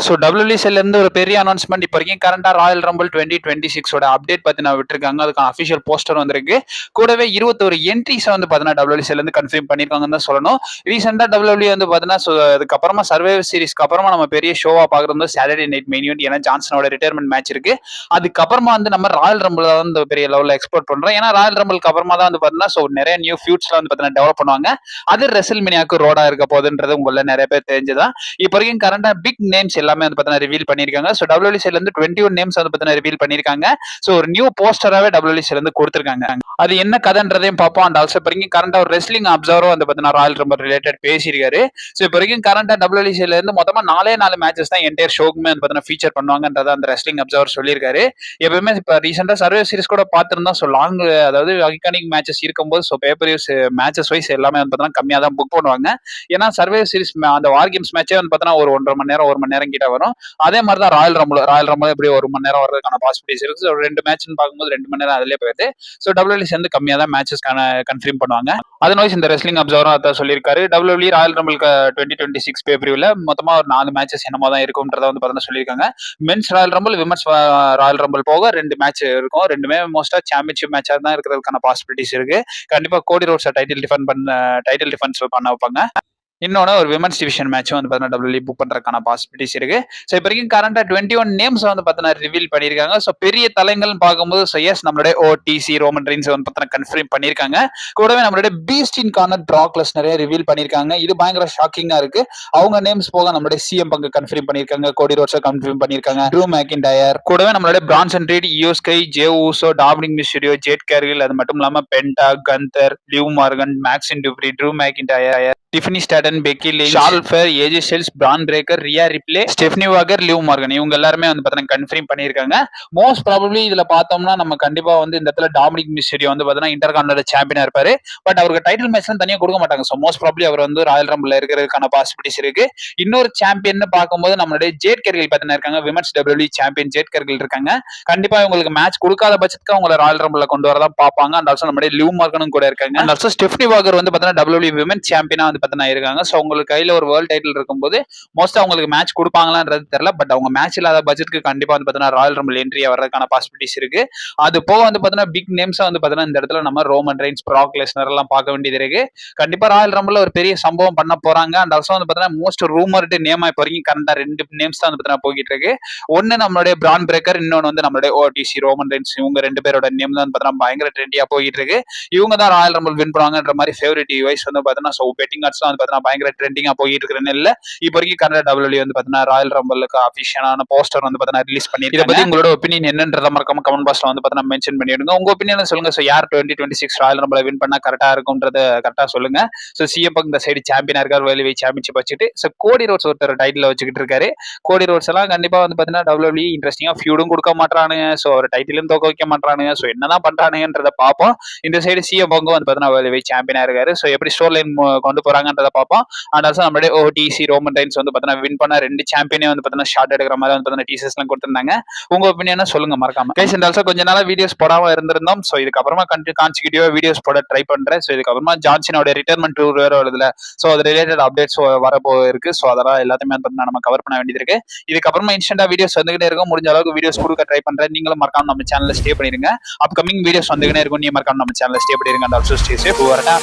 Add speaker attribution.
Speaker 1: So டபிள்யூபிசில இருந்து ஒரு பெரிய அனௌன்ஸ்மெண்ட் இப்போ வரைக்கும் கரண்டா ராயல் ரம்பிள் 2026 அப்டேட் பார்த்தீங்கன்னா விட்டுருக்காங்க. அதுக்கான அஃபிஷியல் போஸ்டர் வந்திருக்கு. கூடவே 21 என்ட்ரிஸ் வந்து பார்த்தீங்கன்னா டபிள்யூபிசில இருந்து கன்ஃபார்ம் பண்ணியிருக்காங்கன்னு தான் சொல்லணும். ரீசெண்டா டபிள்யூபிள்யூ வந்து பார்த்தீங்கன்னா அதுக்கப்புறமா சர்வைவர் சீரிஸ்க்கு அப்புறமா நம்ம பெரிய ஷோவா பார்க்குறது சாட்டர்டே நைட் மெயின் ஈவென்ட். ஏன்னா ஜான்சனோட ரிட்டையர்மெண்ட் மேட்ச் இருக்கு. அதுக்கப்புறமா வந்து நம்ம ராயல் ரம்பிள் தான் வந்து பெரிய லெவலில் எக்ஸ்போர்ட் பண்றோம். ஏன்னா ராயல் ரம்பிளுக்கு அப்புறமா தான் வந்து பார்த்தீங்கன்னா நிறைய நியூ ஃபியூட்ஸ்லாம் வந்து பார்த்தீங்கன்னா டெவலப் பண்ணுவாங்க. அது ரெசல்மேனியாவுக்கு ரோடா இருக்க போகுதுன்றது உங்கள நிறைய பேர் தெரிஞ்சுதான். இப்போ வரைக்கும் கரண்டா பிக் நேம்ஸ் எல்லாமே வந்து பார்த்தீங்கன்னா ரிவீல் பண்ணிருக்காங்க. ஸோ டபிள்யூபிசில இருந்து 21 நேம்ஸ் வந்து பார்த்தீங்கன்னா ரிவீல் பண்ணிருக்காங்க. ஸோ ஒரு நியூ போஸ்டராகவே டபிள்யூபிசில இருந்து கொடுத்துருக்காங்க. அது என்ன கதைன்றதையும் பார்ப்போம். அண்ட் ஆல்சோ இப்போ வரைக்கும் கரண்டா ஒரு ரெஸ்லிங் அப்சர்வரும் வந்து பார்த்தீங்கன்னா ராயல் ரம்பிள் ரிலேட்டட் பேசியிருக்காரு. ஸோ இப்போ வரைக்கும் கரண்டா டபிள்யூபிசில இருந்து மொத்தமா 4 மேட்சஸ் தான் என்டையர் ஷோக்குமே வந்து பார்த்தீங்கன்னா ஃபீச்சர் பண்ணுவாங்கன்றத அந்த ரெஸ்லிங் அப்சர்வர் சொல்லியிருக்காரு. எப்பவுமே இப்போ ரீசெண்டா சர்வே சீரிஸ் கூட பார்த்துருந்தோம். ஸோ லாங் அதாவது ஐகானிக் மேட்சஸ் இருக்கும்போது ஸோ பேப்பர் மேட்சஸ் வைஸ் எல்லாமே வந்து பார்த்தீங்கன்னா கம்மியாக தான் புக் பண்ணுவாங்க. ஏன்னா சர்வே சீரிஸ் அந்த வார் கேம்ஸ் மேட்சே வந்து பார்த்தீங்கன்னா ஒரு 1.5 மணி நேரம் 1 மணி நேரம் கிட்ட வரும். அதே மாதிரி தான் ராயல் ரம்பிள் எப்படி 1 மணி நேரம் வரதுக்கான பாசிபிலிட்டிஸ் இருக்கு. ஸோ 2 மேட்ச்னு பார்க்கும்போது 2 மணி நேரம் அதிலே போயிடுது. ஸோ டபிள்யூபிள்யூ வந்து கம்மியாக தான் மேட்சஸ் கன்ஃபார்ம் பண்ணுவாங்க. அதனால இந்த ரெஸ்லிங் அப்சர்வரும் அதான் சொல்லியிருக்காரு. டபிள்யூபிள்யூ ராயல் ரம்பிள் 2026 பேப்பரியூல மொத்தமா ஒரு 4 மேட்சஸ் என்னமோ தான் இருக்கும்ன்றத வந்து பார்த்தீங்கன்னா சொல்லியிருக்காங்க. Men's royal rumble, women's royal rumble போக 2 மேட்ச் இருக்கும். ரெண்டுமே மோஸ்டா சாம்பியன்ஷிப் மேட்சா தான் இருக்கிறதுக்கான பாசிபிலிட்டிஸ் இருக்கு. கண்டிப்பா கோடி ரோட்ஸ் டைட்டில் டிஃபென்ஸ் பண்ண வைப்பாங்க. இன்னொன்று ஒரு விமன்ஸ் டிவிஷன் மேட்சும் வந்து பார்த்தீங்கன்னா டபிள்யூ புக் பண்ணுறதுக்கான பாசிபிலிட்டிஸ் இருக்கு. ஸோ இப்போ வரைக்கும் கரண்டா 21 நேம்ஸ் வந்து பார்த்தீங்கன்னா ரிவீல் பண்ணியிருக்காங்க. ஸோ பெரிய தலைங்கள்னு பார்க்கும்போது எஸ் நம்மளுடைய ஓடிசி ரோமன் ரெயின்ஸ் வந்து பார்த்தீங்கன்னா கன்ஃபார்ம் பண்ணியிருக்காங்க. கூடவே நம்மளுடைய பீஸ்டின்கான ப்ராக் லெஸ்னரை ரிவீல் பண்ணியிருக்காங்க. இது பயங்கர ஷாக்கிங்கா இருக்கு. அவங்க நேம்ஸ் போக நம்மளுடைய சிஎம் பங்கு கன்ஃபார்ம் பண்ணியிருக்காங்க. கோடி ரோட்ஸை கன்ஃபார்ம் பண்ணியிருக்காங்க. ட்ரூ மேக்கின்டயர் கூடவே நம்மளுடைய Bronson Reed, Iyo Sky, Jey Uso, Dominik Mysterio, Jade Cargill, அது மட்டும் இல்லாமல் Penta, Gunther, Liv Morgan, Maxxine Dupri, Drew McIntyre, Tiffany Stratton, Becky Lynch, Charlotte Flair, AJ Styles, Bron Breakker, Rhea Ripley, Stephanie Vaquer, Liv Morgan இவங்க எல்லாருமே வந்து பார்த்தீங்கன்னா confirm பண்ணியிருக்காங்க. Most probably இதுல பார்த்தோம்னா நம்ம கண்டிப்பா வந்து இந்த இடத்துல டாமினிக் மிஸ்டீரியோ வந்து பார்த்தீங்கன்னா இன்டர்கான்டினென்டல் சாம்பியனா இருப்பாரு. பட் அவருக்கு டைட்டில் மேட்ச்லாம் தனியாக கொடுக்க மாட்டாங்க. ஸோ மோஸ்ட் ப்ராபபிலி அவர் வந்து ராயல் ரம்பிள்ல இருக்கிறதுக்கான பாசிபிலிட்டிஸ் இருக்கு. இன்னொரு சாம்பியன் பார்க்கும்போது நம்மளுடைய ஜேட் கேர்கில் பார்த்தீங்கன்னா இருக்காங்க. விமன்ஸ் டபிள்யூ சாம்பியன் ஜேட் கேர்கில் இருக்காங்க. கண்டிப்பா இவங்களுக்கு மேட்ச் கொடுக்காத பட்சத்துக்கு அவங்களை ராயல் ரம்பிள்ல கொண்டு வரதான் பார்ப்பாங்க. அண்ட் ஆல்சோ நம்மளுடைய லிவ் மார்கனும் கூட இருக்காங்க. அண்ட் ஆல்சோ ஸ்டெஃபனி வாகர் வந்து பார்த்தீங்கன்னா டபிள்யூ விமன் சாம்பியனா வந்து பார்த்தீங்கன்னா இருக்காங்க. ஸோ உங்களுக்கு கையில ஒரு வேர்ல்ட் டைட்டில் இருக்கும்போது மோஸ்ட் அவங்களுக்கு மேட்ச் கொடுப்பாங்களான்றது தெரியல. பட் அவங்க மேட்ச் இல்லாத பட்ஜெட்க்கு கண்டிப்பா வந்து பார்த்தீங்கன்னா ராயல் ரம்பிள் என்ட்ரியா வர்றதுக்கான பாசிபிலிட்டிஸ் இருக்கு. அது போக வந்து பார்த்தீங்கன்னா பிக் நேம்ஸா வந்து பார்த்தீங்கன்னா இந்த இடத்துல நம்ம ரோமன் ரெயின்ஸ், ப்ராக் லெஸ்னர் எல்லாம் பார்க்க வேண்டியது இருக்கு. கண்டிப்பா ராயல் ரம்பிள்ல ஒரு பெரிய சம்பவம் பண்ண போறாங்க. அண்ட் ஆல்சோ வந்து பார்த்தீங்கன்னா மோஸ்ட் ரூமர்டு நேமா இப்போ வரைக்கும் கரண்டா 2 நேம்ஸ் தான் வந்து பார்த்தீங்கன்னா போயிட்டு இருக்கு. ஒன்னு நம்மளுடைய பிரான் பிரேக்கர், இன்னொன்னு வந்து நம்மளுடைய ஓடிசி ரோமன் ரெயின்ஸ். இவங்க 2 பேரோட நேம் தான் பார்த்தீங்கன்னா பயங்கர ட்ரெண்டியா போயிட்டு இருக்கு. இவங்க தான் ராயல் ரம்பிள் வின் பண்ணுவாங்கன்ற மாதிரி ஃபேவரட் வைஸ் வந்து பார்த்தீங்கன்னா ஸோ பெட்டிங் ஆட்ஸ் வந்து பார்த்தீங்கன்னா பயங்கர ட்ரெண்டிங்கா போயிட்டு இருக்கிறேன்னு இல்ல. இப்போ வரைக்கும் கனடா டபிள்யூ வந்து பார்த்தீங்கன்னா ராயல் ரம்பிளுக்கு அஃபிஷியலான போஸ்டர் வந்து பார்த்தீங்கன்னா ரிலீஸ் பண்ணிருக்காங்க. இதை பத்தி உங்களோட ஒப்பீனியன் என்னன்றத மறக்காம கமெண்ட் பாக்ஸ்ல வந்து பார்த்தீங்கன்னா மென்ஷன் பண்ணிடுங்க. உங்க ஒப்பீனியன் சொல்லுங்க. ஸோ யார் 2026 ராயல் ரம்பிளை வின் பண்ணா கரெக்டா இருக்கும்ன்றத கரெக்டா சொல்லுங்க. ஸோ சிஎம் இந்த சைடு சாம்பியனா இருக்காரு, வேல்யூ சாம்பியன்ஷிப் வச்சுட்டு. ஸோ கோடி ரோட்ஸ் ஒருத்தர் டைட்டில் வச்சுக்கிட்டு இருக்காரு. கோடி ரோட்ஸ் எல்லாம் கண்டிப்பா வந்து பார்த்தீங்கன்னா டபிள்யூ இன்ட்ரெஸ்டிங்கா ஃபியூடும் கொடுக்க மாட்டானுங்க. ஸோ ஒரு டைட்டிலும் தோக்க வைக்க மாட்டானுங்க. ஸோ என்னதான் பண்றானுங்கன்றத பார்ப்போம். இந்த சைடு சிஎம் வந்து பார்த்தீங்கன்னா வேல்யூ சாம்பியனா இருக்காரு. ஸோ எப்படி ஸ்டோர் லைன் கொண்டு போறாங்கன்றத பார்ப்போம். அண்ட் ஆல்சோ நம்மளுடைய ஓடிசி ரோமன் ரெயின்ஸ் வந்து பார்த்தீங்கன்னா வின் பண்ண 2 சாம்பியனே வந்து பார்த்தீங்கன்னா ஷார்ட் எடுக்கிற மாதிரி வந்து பார்த்தீங்கன்னா டீசர்ஸ் எல்லாம் கொடுத்திருந்தாங்க. உங்க ஒப்பீனியனை சொல்லுங்க மறக்காம. கைஸ் அண்ட் ஆல்சோ கொஞ்ச நாளா வீடியோஸ் போடாம இருந்திருந்தோம். ஸோ இதுக்கப்புறமா கான்சிக்யூட்டிவா வீடியோஸ் போட ட்ரை பண்றேன். ஸோ இதுக்கப்புறமா ஜான்சனோட ரிட்டையர்மெண்ட் டூர் வேற வருதுல. ஸோ அது ரிலேட்டட் அப்டேட்ஸ் வரப்போ இருக்கு. ஸோ அதெல்லாம் எல்லாத்தையுமே பார்த்தீங்கன்னா நம்ம கவர் பண்ண வேண்டியது இருக்கு. இதுக்கப்புறமா இன்ஸ்டன்டா வீடியோஸ் வந்துகிட்டே இருக்கும். முடிஞ்ச அளவுக்கு வீடியோஸ் கொடுக்க ட்ரை பண்றேன். நீங்களும் மறக்காம நம்ம சேனல்ல ஸ்டே பண்ணிருங்க. அப்கமிங் வீடியோஸ் வந்துகிட்டே இருக்கும். நீங்க மறக்காம நம்ம சேனல்ல ஸ்டே பண்ணிருங்க. And also stay safe. வரட்டா.